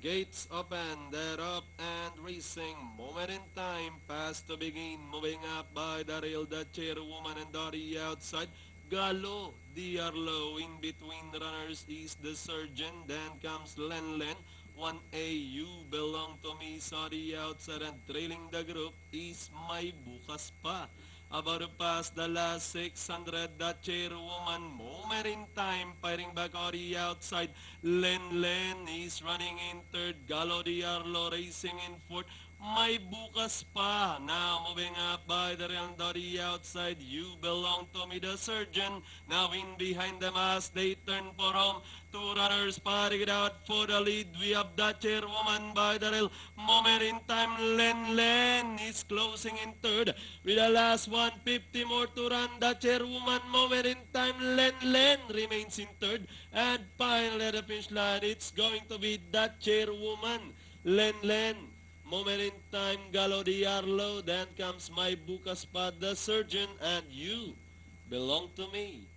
Gates open, they're up and racing. Moment in time, pass to begin. Moving up by the rail, the chairwoman and Dottie outside. Galo, Diarlo, in between runners is the surgeon. Then comes Len Len. 1A, you belong to me, sorry outside and trailing the group is my bukas pa. About to pass the last 600, the chairwoman, moment in time, firing back on the outside. Len Len is running in third, Galo Diarlo racing in fourth. May bukas pa. Now moving up by the Real Dottie outside. You belong to me, the surgeon. Now in behind them as they turn for home. Two runners parting it out for the lead. We have the chairwoman by the rail. Moment in time, Len Len is closing in third. With the last 150 more to run, the chairwoman, moment in time, Len Len remains in third. And finally at the finish line, it's going to be the chairwoman, Len Len. Moment in time, Galo Diarlo. Then comes my bukas pa, the surgeon, and you belong to me.